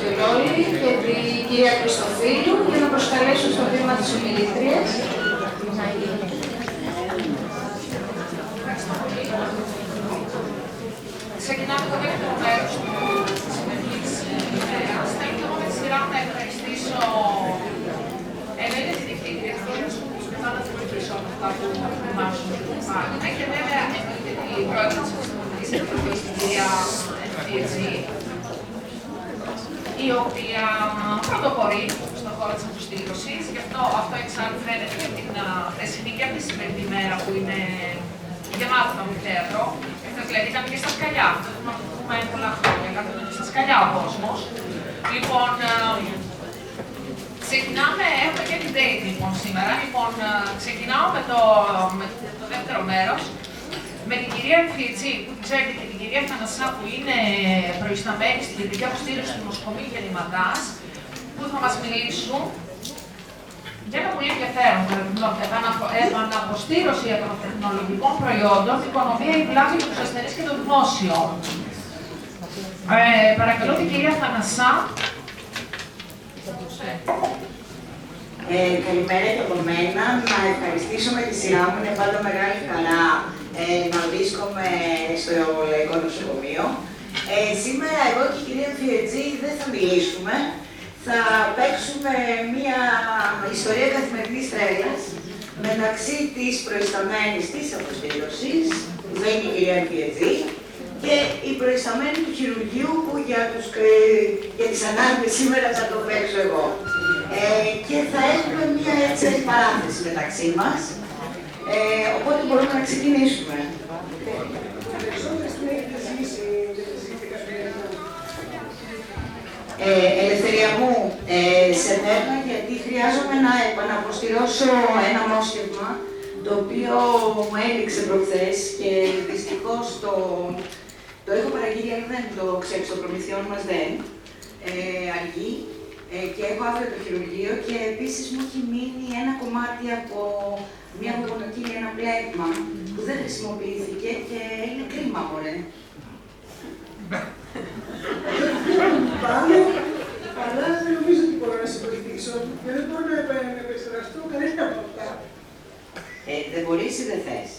Φιολόλη και την κυρία Χριστοφίλου για να προσκαλέσω στο βήμα της ομιλήτριας. Ξεκινάμε το δεύτερο μέρος της σημερινής ημέρας. Θέλω και εγώ με τη σειρά μου να ευχαριστήσω εννοείται την διευθύντρια της Πρόεδρας που μετά να τη βοηθήσω από αυτά που ετοιμάσουν πάλι. Και βέβαια εννοείται την Πρόεδρο της Επιστημονικής Επιτροπής, την κυρία Φιετζή, η οποία πρωτοπορεί στον χώρο της αποστήρωσης. Γι' αυτό εξάλλου φαίνεται και την χθεσινή και αυτή τη σημερινή ημέρα που είναι γεμάτο το αμφιθέατρο. Δηλαδή ήταν και στα σκαλιά. Αυτό το πούμε πολλά χρόνια. Ήταν και στα σκαλιά ο κόσμος. Λοιπόν, ξεκινάμε, έχουμε και την date λοιπόν σήμερα. Λοιπόν, ξεκινάω με το δεύτερο μέρος. Με την κυρία Φιετζή, που ξέρετε, και την κυρία Θανασά, που είναι προϊσταμένη στην κεντρική αποστήρωση του νοσοκομείου Γεννηματάς, που θα μας μιλήσουν για ένα πολύ ενδιαφέρον επαναποστήρωση ιατροτεχνολογικών προϊόντων, οικονομία ή βλάβη για τους ασθενείς και το δημόσιο. Παρακαλώ την κυρία Θανασά. Καλημέρα και από μένα. Να ευχαριστήσω με τη σειρά μου. Είναι πάντα μεγάλη χαρά να βρίσκομαι στο Λαϊκό Νοσοκομείο. Σήμερα εγώ και η κυρία Φιετζή δεν θα μιλήσουμε. Θα παίξουμε μία ιστορία καθημερινής τρέλας μεταξύ της προϊσταμένης της αποστήρωσης, που δεν είναι η κυρία Φιετζή, και η προϊσταμένη του χειρουργείου που για τις ανάγκες σήμερα θα το παίξω εγώ. Και θα έχουμε μία έτσι παράθεση μεταξύ μας, οπότε μπορούμε να ξεκινήσουμε. Ελευθερία μου, σε παίρνω γιατί χρειάζομαι να επαναποστηρώσω ένα μόσχευμα το οποίο μου έληξε προχθές και δυστυχώς το έχω παραγγείλει, αλλά δεν το ξέρω, στο προμηθειών μας δεν αργεί και έχω αύριο το χειρουργείο και επίσης μου έχει μείνει ένα κομμάτι από μια γονοκίνη, ένα πλέγμα που δεν χρησιμοποιήθηκε και είναι κρίμα, μωρέ. Αλλά δεν νομίζω ότι μπορώ να σε βοηθήσω και δεν μπορώ να επεξεργαστώ κανένα από αυτά. Δεν μπορείς ή δεν θες.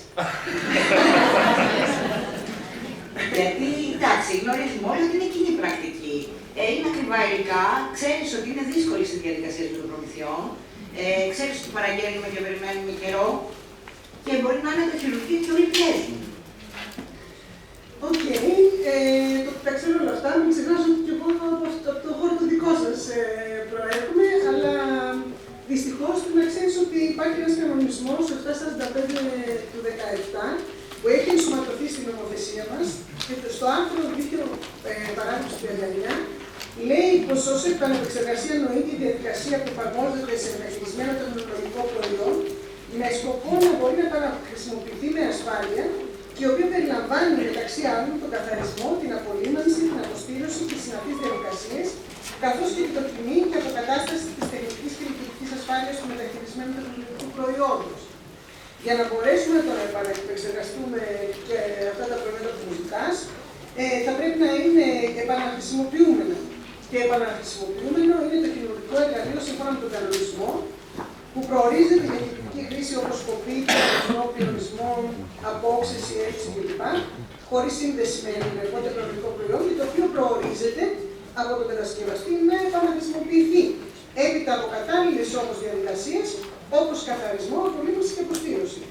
Γιατί, εντάξει, γνωρίζουμε όλοι ότι είναι κοινή πρακτική. Είναι ακριβά υλικά, ξέρεις ότι είναι δύσκολη στη διαδικασία των προμηθειών, ξέρεις ότι παραγγέλνουμε και περιμένουμε καιρό και μπορεί να είναι το χειρουργείο και όλοι πιέζουν. Οκ, τα ξέρω όλα αυτά, μην ξεχνάς ότι και εγώ από το χώρο το δικό σας προέρχομαι, αλλά δυστυχώς πρέπει να ξέρεις ότι υπάρχει ένας κανονισμός 745 του 17 που έχει ενσωματωθεί στην νομοθεσία μας και στο άρθρο 2 παράγραφος 39 λέει πως ως επανεπεξεργασία νοείται η διαδικασία που εφαρμόζεται σε μεταχειρισμένο τεχνολογικό προϊόν με σκοπό να μπορεί να επαναχρησιμοποιηθεί με ασφάλεια και η οποία περιλαμβάνει μεταξύ άλλων τον καθαρισμό, την απολύμανση, την αποστήρωση και τις συναφείς διαδικασίες, καθώς και την δοκιμή και αποκατάσταση της τεχνικής και λειτουργικής ασφάλειας του μεταχειρισμένου τεχνολογικού προϊόντος. Για να μπορέσουμε να τον επανεπεξεργαστούμε και αυτά τα προϊόντα που ζητάς, θα πρέπει να είναι επαναχρησιμοποιούμενα. Και επαναχρησιμοποιούμενο είναι το χειρουργικό εργαλείο σύμφωνα με τον κανονισμό, που προορίζεται για τυπική χρήση όπως κοπή, τερματισμό, πυρορισμό, απόξεση, έτσι κλπ. Χωρίς σύνδεση με ενεργό τεχνολογικό προϊόν και το οποίο προορίζεται από τον κατασκευαστή να επαναχρησιμοποιηθεί. Έπειτα από κατάλληλες όμως διαδικασίες όπως καθαρισμό, απολύμανση και αποστήρωση.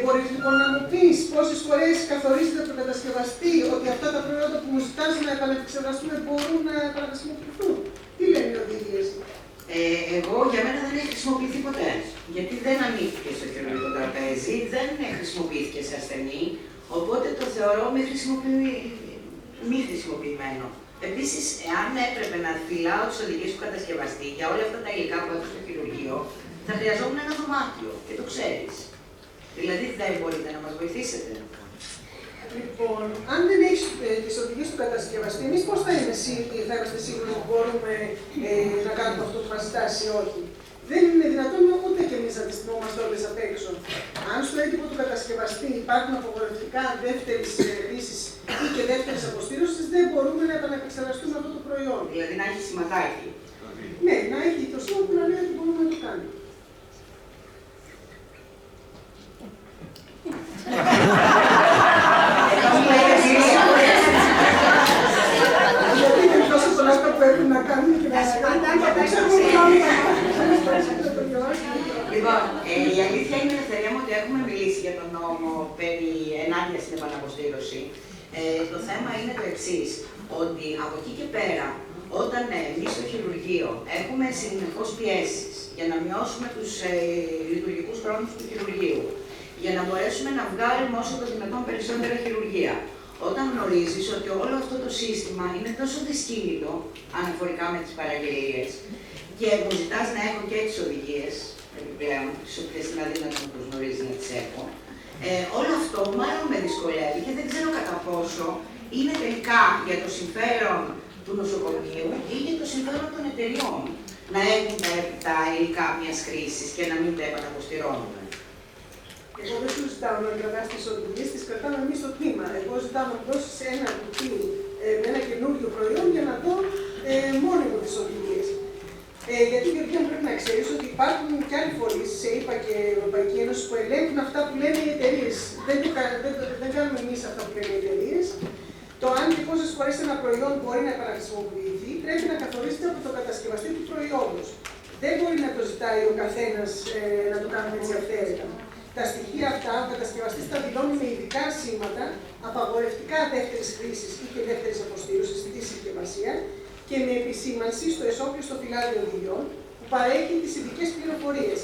Μπορείς λοιπόν να μου πεις πόσες φορές καθορίζεται από τον κατασκευαστή ότι αυτά τα προϊόντα που μου ζητάς να επαναεπεξεργαστούμε μπορούν να επαναχρησιμοποιηθούν. Τι λένε οι οδηγίες? Εγώ για μένα δεν έχει χρησιμοποιηθεί ποτέ. Γιατί δεν ανήκει στο χειρουργικό τραπέζι, δεν χρησιμοποιήθηκε σε ασθενή, οπότε το θεωρώ μη χρησιμοποιημένο. Επίσης, εάν έπρεπε να φυλάω τις οδηγίες του κατασκευαστή για όλα αυτά τα υλικά που έχω στο χειρουργείο, θα χρειαζόμουν ένα δωμάτιο και το ξέρεις. Δηλαδή, δεν μπορείτε να μας βοηθήσετε. Λοιπόν, αν δεν έχεις τις οδηγίες του κατασκευαστή, εμείς πώς θα είμαστε σίγουροι ότι μπορούμε να κάνουμε αυτό που μας ζητάς ή όχι? Δεν είναι δυνατόν ούτε και εμείς να τις θυμόμαστε όλες απ' έξω. Αν στο έντυπο του κατασκευαστή υπάρχουν απογορευτικά δεύτερης χρήσης ή και δεύτερης αποστήρωσης, δεν μπορούμε να επαναπεξεργαστούμε αυτό το προϊόν. Δηλαδή να έχει σηματάκι. Ναι, να έχει το σήμα που να λέει ότι μπορούμε να το κάνουμε. Γιατί είναι τόσο πολλά που πρέπει να κάνουμε και να Λοιπόν, η αλήθεια είναι, Ελευθερία μου, ότι έχουμε μιλήσει για τον νόμο περί ενάντια στην επαναποστήρωση. Το θέμα είναι το εξής, ότι από εκεί και πέρα, όταν εμείς στο χειρουργείο έχουμε συνεχώς πιέσεις για να μειώσουμε τους λειτουργικούς χρόνους του χειρουργείου, για να μπορέσουμε να βγάλουμε όσο το δυνατόν περισσότερα χειρουργία, όταν γνωρίζεις ότι όλο αυτό το σύστημα είναι τόσο δυσκίνητο αναφορικά με τις παραγγελίες και μου ζητάς να έχω και τις οδηγίες, επιπλέον, τις οποίες είναι αδύνατο να προσγνωρίζει να τις έχω, όλο αυτό μάλλον με δυσκολεύει και δεν ξέρω κατά πόσο είναι τελικά για το συμφέρον του νοσοκομείου ή για το συμφέρον των εταιριών να έχουν τα υλικά μιας χρήσης και να μην τα επαναποστηρώνουν. Εγώ δεν σου ζητάω να κρατάς τις οδηγίες, τις κρατάμε εμείς στο τμήμα. Εγώ ζητάω να μου δώσεις ένα κουτί με ένα καινούργιο προϊόν για να δω μόνοι μου τις οδηγίες. Γιατί Γεωργία μου πρέπει να ξέρεις ότι υπάρχουν και άλλοι φορείς, σε ΕΠΑ και Ευρωπαϊκή Ένωση, που ελέγχουν αυτά που λένε οι εταιρείες. Δεν κάνουμε εμείς αυτά που λένε οι εταιρείες. Το αν και πόσες φορές ένα προϊόν μπορεί να επαναχρησιμοποιηθεί πρέπει να καθορίζεται από το κατασκευαστή του προϊόντος. Δεν μπορεί να το ζητάει ο καθένας να το κάνουμε έτσι αυθαίρετα. Τα στοιχεία αυτά ο κατασκευαστής τα δηλώνει με ειδικά σήματα, απαγορευτικά δεύτερης χρήσης ή και δεύτερης αποστήρωσης στη συσκευασία και με επισήμανση στο εσώκλειστο φυλάδιο οδηγιών που παρέχει τις ειδικές πληροφορίες.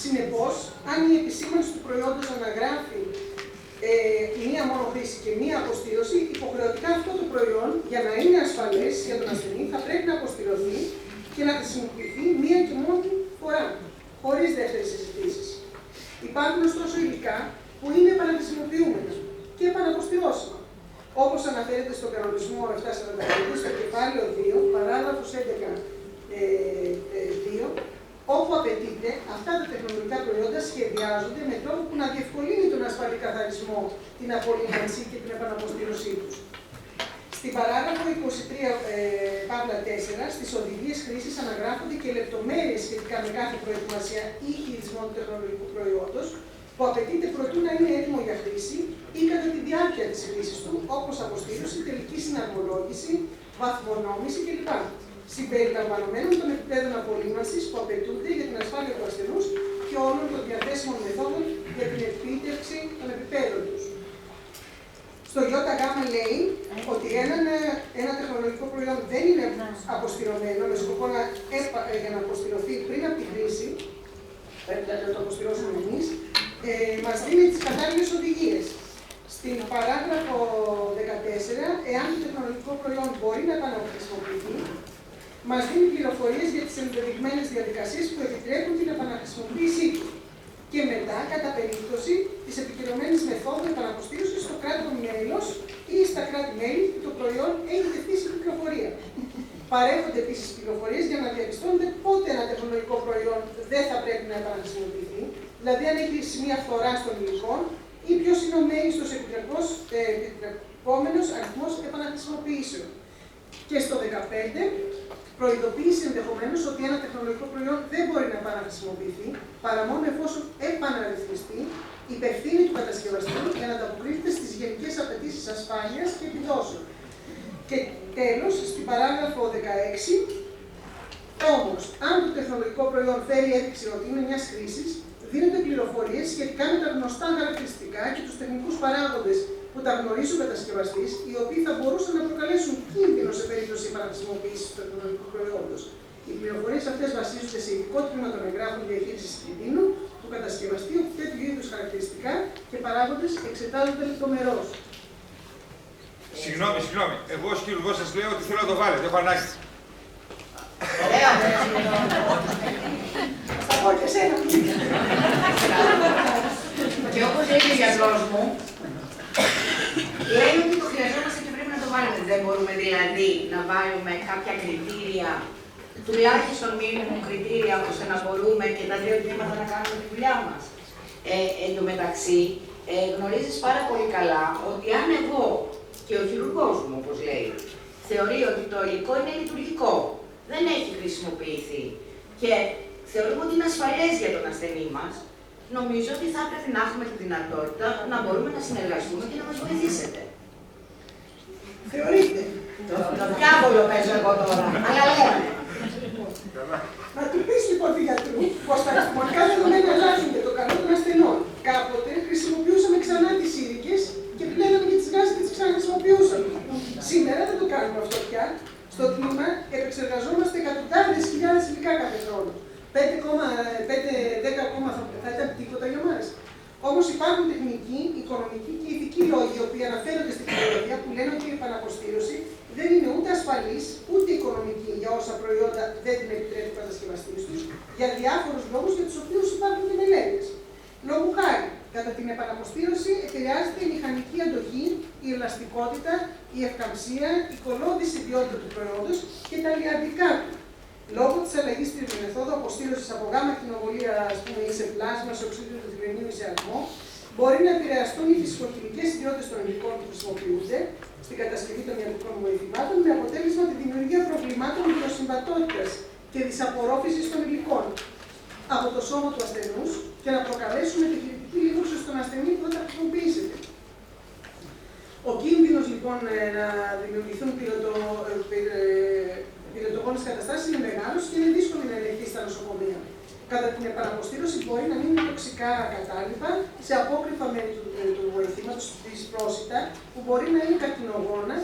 Συνεπώς, αν η επισήμανση του προϊόντος αναγράφει μία μόνο χρήση και μία αποστήρωση, υποχρεωτικά αυτό το προϊόν, για να είναι ασφαλές για τον ασθενή, θα πρέπει να αποστηρωθεί και να χρησιμοποιηθεί μία και μόνη φορά, χωρίς δεύτερες συζητήσεις. Υπάρχουν ωστόσο υλικά που είναι επαναχρησιμοποιούμενα και επαναποστηρώσιμα. Όπως αναφέρεται στον κανονισμό 745, στο κεφάλαιο 2, παράγραφος 11.2, όπου απαιτείται αυτά τα τεχνολογικά προϊόντα σχεδιάζονται με τρόπο που να διευκολύνει τον ασφαλή καθαρισμό, την απολύμανση και την επαναποστήρωσή τους. Στην παράγραφο 23, 4, στις οδηγίες χρήσης αναγράφονται και λεπτομέρειες σχετικά με κάθε προετοιμασία ή χειρισμό του τεχνολογικού προϊόντος, που απαιτείται προτού να είναι έτοιμο για χρήση ή κατά τη διάρκεια της χρήσης του, όπως αποστήρωση, τελική συναρμολόγηση, βαθμονόμηση κλπ. Συμπεριλαμβανομένων των επιπέδων απολύμανσης που απαιτούνται για την ασφάλεια του ασθενούς και όλων των διαθέσιμων μεθόδων για την επίτευξη των επιπέδων τους. Στο ΙΓ λέει ότι ένα τεχνολογικό προϊόν δεν είναι αποστηρωμένο με σκοπό για να αποστηρωθεί πριν από τη χρήση, πρέπει να το αποστηρώσουμε εμείς, μας δίνει τις κατάλληλες οδηγίες. Στην παράγραφο 14, εάν το τεχνολογικό προϊόν μπορεί να επαναχρησιμοποιηθεί, μας δίνει πληροφορίες για τις ενδεδειγμένες διαδικασίες που επιτρέπουν την επαναχρησιμοποίησή του. Και μετά, κατά περίπτωση, της επικυρωμένης μεθόδου επαναποστήρωσης στο κράτος μέλος ή στα κράτη-μέλη που το προϊόν έχει τεθεί στην κυκλοφορία. Παρέχονται επίσης πληροφορίες για να διαπιστώνεται πότε ένα τεχνολογικό προϊόν δεν θα πρέπει να επαναχρησιμοποιηθεί, δηλαδή αν έχει σημεία φθοράς των υλικών ή ποιος είναι ο μέγιστος επιτρεπόμενος αριθμός επαναχρησιμοποιήσεων. Και στο 15, προειδοποίηση ενδεχομένως ότι ένα τεχνολογικό προϊόν δεν μπορεί να επαναχρησιμοποιηθεί παρά μόνο εφόσον επαναρρυθμιστεί υπευθύνη του κατασκευαστή για να ανταποκρίνεται στις γενικές απαιτήσεις ασφάλειας και επιδόσεων. Και τέλος, στην παράγραφο 16, όμως, αν το τεχνολογικό προϊόν φέρει έδειξη ότι είναι μιας χρήσης, δίνονται πληροφορίες σχετικά με τα γνωστά χαρακτηριστικά και τους τεχνικούς παράγοντες που τα γνωρίζει ο κατασκευαστής, οι οποίοι θα μπορούσαν να προκαλέσουν κίνδυνο σε περίπτωση επαναχρησιμοποίησης του τεχνολογικού προϊόντος. Οι πληροφορίες αυτές βασίζονται σε ειδικό τμήμα των εγγράφων διαχείρισης κινδύνου του κατασκευαστή, όπου τέτοιου είδους χαρακτηριστικά και παράγοντες εξετάζονται λεπτομερώς. Συγγνώμη. Εγώ ως χειρουργός σας λέω ότι θέλω να το βάλετε. Έχω ανάγκη. Ωραία, Θα πω και εσένα. Και όπως λέει ο γιατρός μου, λέει ότι το χρειαζόμαστε και πρέπει να το βάλουμε. Δεν μπορούμε δηλαδή να βάλουμε κάποια κριτήρια, τουλάχιστον μήνυμο κριτήρια, ώστε να μπορούμε και τα δύο τμήματα να κάνουμε τη δουλειά μας. Εν τω μεταξύ, γνωρίζεις πάρα πολύ καλά ότι αν εγώ Και ο χειρουργός μου, όπως λέει, θεωρεί ότι το υλικό είναι λειτουργικό. Δεν έχει χρησιμοποιηθεί. Και θεωρούμε ότι είναι ασφαλές για τον ασθενή μας. Νομίζω ότι θα έπρεπε να έχουμε τη δυνατότητα να μπορούμε να συνεργαστούμε και να μας βοηθήσετε. Θεωρείτε. Το διάβολο παίζω εγώ τώρα, αλλά λέμε. Να του πεις λοιπόν του γιατρού πως τα επιστημονικά δεδομένα αλλάζουν για το καλό των ασθενών. Κάποτε χρησιμοποιούσαμε ξανά τις σύρικες και πλέναμε και τις γάζες και τις ξαναχρησιμοποιούσαμε. Σήμερα δεν το κάνουμε αυτό πια. Στο τμήμα επεξεργαζόμαστε εκατοντάδες χιλιάδες υλικά κάθε χρόνο. 5,10 ακόμα θα ήταν τίποτα για μας. Όμως υπάρχουν τεχνικοί, οικονομικοί και ηθικοί λόγοι, οι οποίοι αναφέρονται στην τεχνολογία που λένε ότι η επαναποστήρωση δεν είναι ούτε ασφαλής, ούτε οικονομική για όσα προϊόντα δεν την επιτρέπει ο κατασκευαστής τους, για διάφορους λόγους για τους οποίους υπάρχουν και μελέτες. Λόγου χάρη, κατά την επαναποστήρωση επηρεάζεται η μηχανική αντοχή, η ελαστικότητα, η ευκαμψία, η κολώδηση ιδιότητα του προϊόντος και τα λιαντικά του. Λόγω της αλλαγής στη μεθόδου αποστήρωσης από γάμμα κοινοβολία, ή σε πλάσμα, σε οξύδιο του θηλυκνίου ή σε ατμό, μπορεί να επηρεαστούν οι φυσικοχημικές ιδιότητες των υλικών που χρησιμοποιούνται στην κατασκευή των ιατρικών βοηθημάτων, με αποτέλεσμα τη δημιουργία προβλημάτων μικροσυμβατότητας και της απορρόφησης των υλικών από το σώμα του ασθενούς και να προκαλέσουν επιχειρητική λίμωξη στον ασθενή που θα τα χρησιμοποιήσετε. Ο κίνδυνος λοιπόν να δημιουργηθούν πυρετογόνες καταστάσεις είναι μεγάλος και είναι δύσκολο να ελεγχθεί στα νοσοκομεία. Κατά την επαναποστήρωση μπορεί να μείνουν τοξικά κατάλοιπα σε απόκρυφα μέρη του βοηθήματος, της πρόσιτα, που μπορεί να είναι καρκινογόνα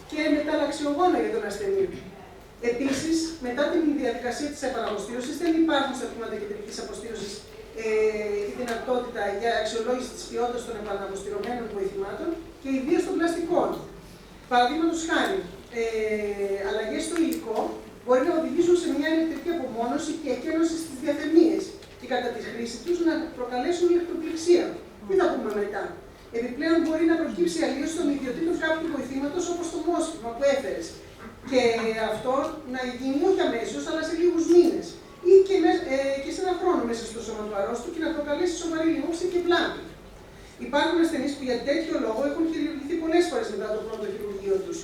και μεταλλαξιογόνα για τον ασθενή. Επίσης, μετά την διαδικασία της επαναποστήρωσης, δεν υπάρχουν στα τμήματα κεντρικής αποστήρωσης η δυνατότητα για αξιολόγηση της ποιότητας των επαναποστηρωμένων βοηθημάτων και ιδίως των πλαστικών. Παραδείγματος χάρη, αλλαγές στο υλικό μπορεί να οδηγήσουν σε μια ηλεκτρική απομόνωση και εκένωση στις διαθεμίες και κατά τη χρήση τους να προκαλέσουν ηλεκτροπληξία. Τι θα πούμε μετά. Επιπλέον μπορεί να προκύψει αλλίωση των ιδιωτήτων κάποιου βοηθήματος όπως το μόσχημα που έφερες. Και αυτό να γίνει όχι αμέσως, αλλά σε λίγους μήνες ή και σε ένα χρόνο μέσα στο σώμα του αρρώστου και να προκαλέσει σοβαρή λίμωξη και πλάτη. Υπάρχουν ασθενείς που για τέτοιο λόγο έχουν χειρουργηθεί πολλές φορές μετά το πρώτο χειρουργείο τους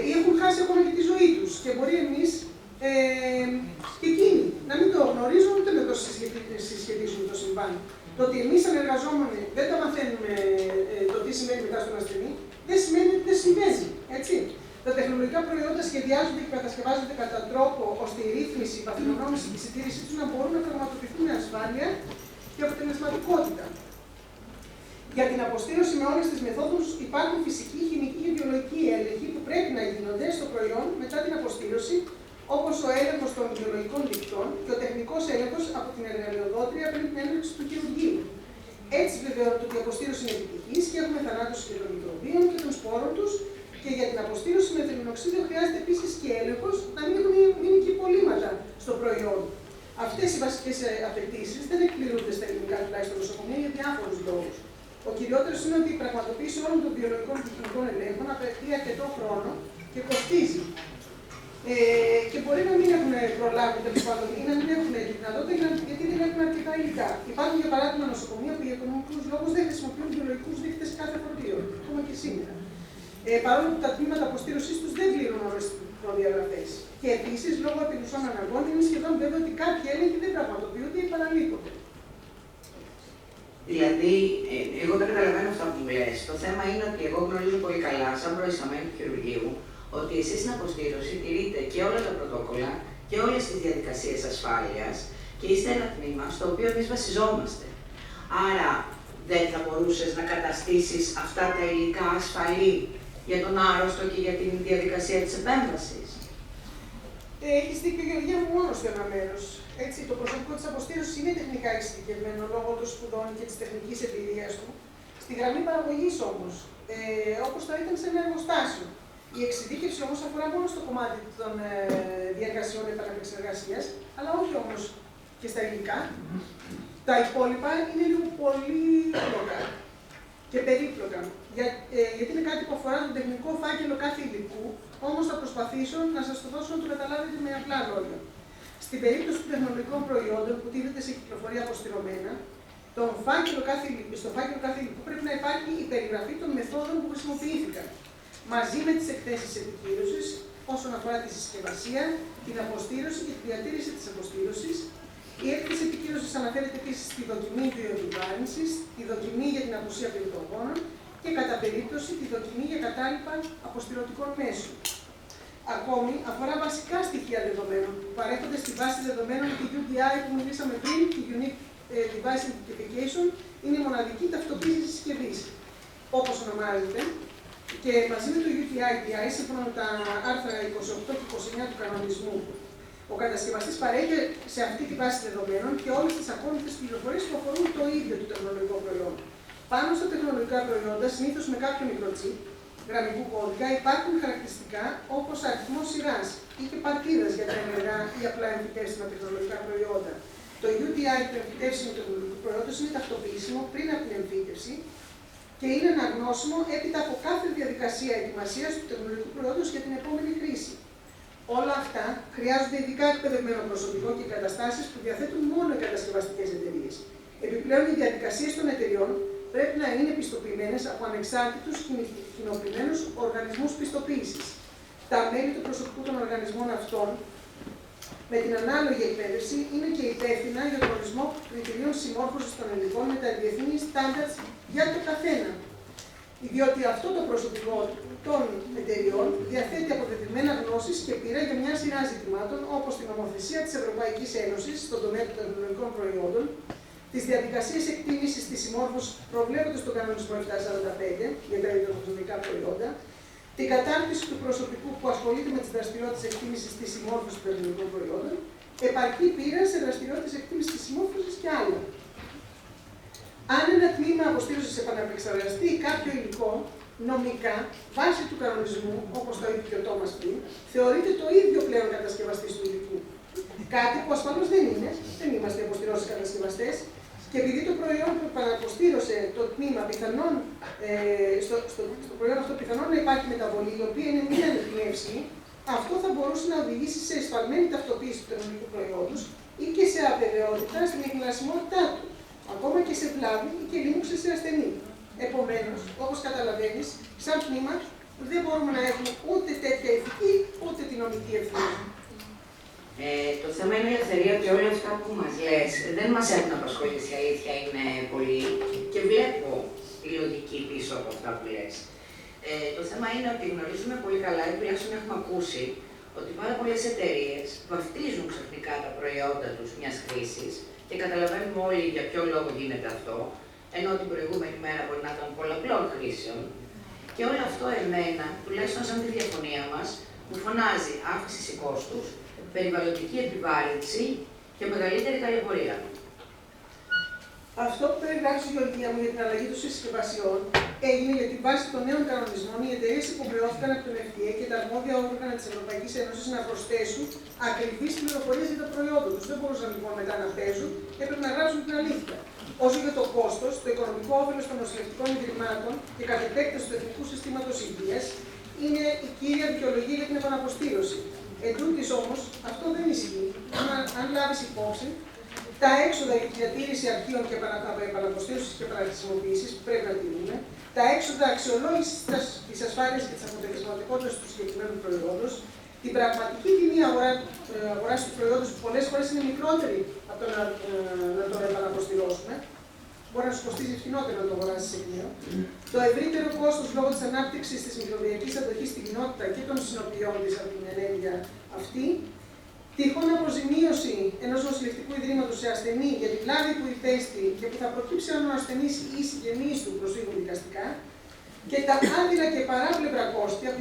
ή έχουν χάσει ακόμα και τη ζωή τους. Και μπορεί εμείς και εκείνοι να μην το γνωρίζουν ούτε να το συσχετίζουν το συμβάν. Το ότι εμείς σαν εργαζόμενοι δεν τα μαθαίνουμε το τι σημαίνει μετά στον ασθενή, δεν σημαίνει ότι δεν συμβαίνει. Έτσι. Τα τεχνολογικά προϊόντα σχεδιάζονται και κατασκευάζονται κατά τρόπο ώστε η ρύθμιση, η παθογνώμηση και η συντήρησή τους να μπορούν να πραγματοποιηθούν με ασφάλεια και αποτελεσματικότητα. Για την αποστήρωση με όλες τις μεθόδους υπάρχουν φυσική, χημική και βιολογική έλεγχοι που πρέπει να γίνονται στο προϊόν μετά την αποστήρωση, όπως ο έλεγχος των βιολογικών δικτών και ο τεχνικός έλεγχος από την εργαλειοδότρια πριν την έναρξη του χειρουργείου. Έτσι βεβαιώνεται ότι η αποστήρωση είναι επιτυχής και έχουμε θανάτωση και των μικροβίων και των σπόρων τους. Και για την αποστήρωση με θερμινοξίδιο χρειάζεται επίσης και έλεγχος να μην έχουν μείνει και υπολείμματα στο προϊόν. Αυτές οι βασικές απαιτήσεις δεν εκπληρούνται στα ελληνικά τουλάχιστον νοσοκομεία για διάφορους λόγους. Ο κυριότερος είναι ότι η πραγματοποίηση όλων των βιολογικών και χημικών ελέγχων απαιτεί αρκετό χρόνο και κοστίζει. Και μπορεί να μην έχουν προλάβει τέλος πάντων ή να μην έχουν τη δυνατότητα γιατί δεν έχουν αρκετά υλικά. Υπάρχουν για παράδειγμα νοσοκομεία που για οικονομικούς λόγους δεν χρησιμοποιούν βιολογικούς δείκτες σε κάθε φορτίο, ακόμα και σήμερα. Παρόλο που τα τμήματα αποστήρωσής τους δεν πληρούν όλες τις προδιαγραφές. Και επίσης, λόγω επιδουσών αναγκών, είναι σχεδόν βέβαιο ότι κάποιοι έλεγχοι δεν πραγματοποιούνται ή παραλείπονται. Δηλαδή, εγώ δεν καταλαβαίνω αυτά που μου λες. Το θέμα είναι ότι εγώ γνωρίζω πολύ καλά, σαν προϊσταμένη του χειρουργείου, ότι εσείς στην αποστήρωση τηρείτε και όλα τα πρωτόκολλα και όλες τις διαδικασίες ασφάλειας και είστε ένα τμήμα στο οποίο εμείς βασιζόμαστε. Άρα, δεν θα μπορούσες να καταστήσεις αυτά τα υλικά ασφαλή για τον άρρωστο και για την διαδικασία της επέμβασης. Έχεις δίκιο, Γεωργία μου, μόνο στο ένα μέρος. Έτσι, το προσωπικό της αποστήρωσης είναι τεχνικά εξειδικευμένο λόγω των σπουδών και της τεχνικής εμπειρίας του. Στη γραμμή παραγωγής όμως, όπως θα ήταν σε ένα εργοστάσιο. Η εξειδίκευση όμως αφορά μόνο στο κομμάτι των διεργασιών επαναπεξεργασίας, αλλά όχι όμως και στα υλικά. Τα υπόλοιπα είναι λίγο πολύ περίπλοκα και περίπλοκα. Γιατί είναι κάτι που αφορά τον τεχνικό φάκελο κάθε υλικού, όμως θα προσπαθήσω να σας το δώσω να το καταλάβετε με απλά λόγια. Στην περίπτωση των τεχνολογικών προϊόντων που τίθεται σε κυκλοφορία αποστηρωμένα, στο φάκελο κάθε υλικού πρέπει να υπάρχει η περιγραφή των μεθόδων που χρησιμοποιήθηκαν. μαζί με τις εκθέσεις επικύρωσης όσον αφορά τη συσκευασία, την αποστήρωση και τη διατήρηση της αποστήρωσης. Η έκθεση επικύρωσης αναφέρεται επίσης στη δοκιμή βιοεπιβάρυνσης, τη δοκιμή για την απουσία πυρητογόνων και κατά περίπτωση τη δοκιμή για κατάλοιπα αποστηρωτικών μέσων. Ακόμη, αφορά βασικά στοιχεία δεδομένων που παρέχονται στη βάση δεδομένων του UDI που μιλήσαμε πριν, τη Unique Device Identification, είναι η μοναδική ταυτοποίηση της συσκευής, όπως ονομάζεται, και μαζί με το UTI-DI, σύμφωνα με τα άρθρα 28 και 29 του κανονισμού, ο κατασκευαστής παρέχει σε αυτή τη βάση δεδομένων και όλες τις ακόλουθες πληροφορίες που αφορούν το ίδιο το τεχνολογικό προϊόν. Πάνω στα τεχνολογικά προϊόντα, συνήθως με κάποιο μικροτσίπ γραμμικού κώδικα, υπάρχουν χαρακτηριστικά όπως αριθμός σειράς ή και παρτίδας για τα ενεργά ή απλά εμφυτεύσιμα τεχνολογικά προϊόντα. Το UDI του εμφυτεύσιμου τεχνολογικού προϊόντος είναι ταυτοποιήσιμο πριν από την εμφύτευση και είναι αναγνώσιμο έπειτα από κάθε διαδικασία ετοιμασίας του τεχνολογικού προϊόντος για την επόμενη χρήση. Όλα αυτά χρειάζονται ειδικά εκπαιδευμένο προσωπικό και εγκαταστάσεις που διαθέτουν μόνο οι κατασκευαστικές εταιρείες. Επιπλέον, οι διαδικασίες των εταιρεών πρέπει να είναι πιστοποιημένες από ανεξάρτητους κοινοποιημένους οργανισμούς πιστοποίησης. Τα μέλη του προσωπικού των οργανισμών αυτών, με την ανάλογη εκπαίδευση, είναι και υπεύθυνα για τον ορισμό κριτηρίων συμμόρφωσης των υλικών με τα διεθνή στάνταρτς για το καθένα. Διότι αυτό το προσωπικό των εταιριών διαθέτει αποδεδειγμένα γνώσεις και πείρα για μια σειρά ζητημάτων, όπως την νομοθεσία της Ευρωπαϊκής Ένωσης στον τομέα των τεχνολογικών προϊόντων, τις διαδικασίες εκτίμησης της συμμόρφωσης προβλέποντας τον κανονισμό 745 για τα ιδιωτικά προϊόντα, την κατάρτιση του προσωπικού που ασχολείται με τις δραστηριότητες εκτίμησης της συμμόρφωσης των τεχνολογικών προϊόντων, επαρκή πείρα σε δραστηριότητες εκτίμησης της συμμόρφωσης και άλλα. Αν ένα τμήμα αποστήρωσης επαναπεξεργαστεί κάποιο υλικό, νομικά, βάσει του κανονισμού, όπως το είπε και ο Τόμας πριν, θεωρείται το ίδιο πλέον κατασκευαστής του υλικού. Κάτι που ασφαλώς δεν είναι, δεν είμαστε αποστηρώσεις κατασκευαστές, και επειδή το προϊόν που επαναποστήρωσε το τμήμα πιθανόν, στο προϊόν αυτό πιθανόν να υπάρχει μεταβολή, η οποία είναι μη ανεπινεύσιμη, αυτό θα μπορούσε να οδηγήσει σε εσφαλμένη ταυτοποίηση του τεχνολογικού προϊόντος ή και σε αβεβαιότητα στην εχνηλασιμότητά του, ακόμα και σε βλάβη ή και λίμωξη σε ασθενή. Επομένως, όπως καταλαβαίνεις, σαν τμήμα δεν μπορούμε να έχουμε ούτε τέτοια ηθική, ούτε την νομική ευθύνη. Το θέμα είναι η ελευθερία και όλα αυτά που μας λες δεν μας έχουν απασχολήσει, η αλήθεια είναι πολύ και βλέπω τη λογική πίσω από αυτά που λες. Το θέμα είναι ότι γνωρίζουμε πολύ καλά, ή τουλάχιστον έχουμε ακούσει, ότι πάρα πολλές εταιρείες βαφτίζουν ξαφνικά τα προϊόντα τους μιας χρήσης και καταλαβαίνουμε όλοι για ποιο λόγο γίνεται αυτό, ενώ την προηγούμενη μέρα μπορεί να ήταν πολλαπλών χρήσεων. Και όλο αυτό εμένα, τουλάχιστον σαν τη διαφωνία μας, μου φωνάζει αύξηση κόστους, περιβαλλοντική επιβάρυνση και μεγαλύτερη ταλαιπωρία. Αυτό που περιγράψει η Γεωργία μου για την αλλαγή των συσκευασιών έγινε γιατί βάσει των νέων κανονισμών οι εταιρείες υποχρεώθηκαν από τον FDA και τα αρμόδια όργανα της Ευρωπαϊκής Ένωσης να προσθέσουν ακριβείς πληροφορίες για τα προϊόντα τους. Δεν μπορούσαν λοιπόν μετά να παίζουν και έπρεπε να γράψουν την αλήθεια. Όσο για το κόστος, το οικονομικό όφελος των νοσηλευτικών ιδρυμάτων και κατ' επέκταση του Εθνικού Συστήματος Υγείας είναι η κύρια δικαιολογία για την επαναποστήρωση. Εν τούτης όμως, αυτό δεν ισχύει. Αν λάβεις υπόψη, τα έξοδα για τη διατήρηση αρχείων και επαναποστήρωσης και επαναχρησιμοποίησης που πρέπει να τηρούμε, τα έξοδα αξιολόγησης της ασφάλειας και της αποτελεσματικότητας του συγκεκριμένου προϊόντος, την πραγματική τιμή αγοράς του προϊόντος που πολλές φορές είναι μικρότερη από το να το επαναποστηρώσουμε, μπορεί να σου κοστίζει φθηνότερο να το αγοράσεις εκ νέου, το ευρύτερο κόστος λόγω της ανάπτυξης της μικροβιακής αντοχής στην κοινότητα και των συνοποιών της από την ενέργεια αυτή, τυχόν αποζημίωση ενός νοσηλευτικού ιδρύματος σε ασθενή για τη βλάβη που υπέστη και που θα προκύψει αν ο ασθενής ή οι συγγενείς του προσφύγουν δικαστικά, και τα άδειρα και παράπλευρα κόστη από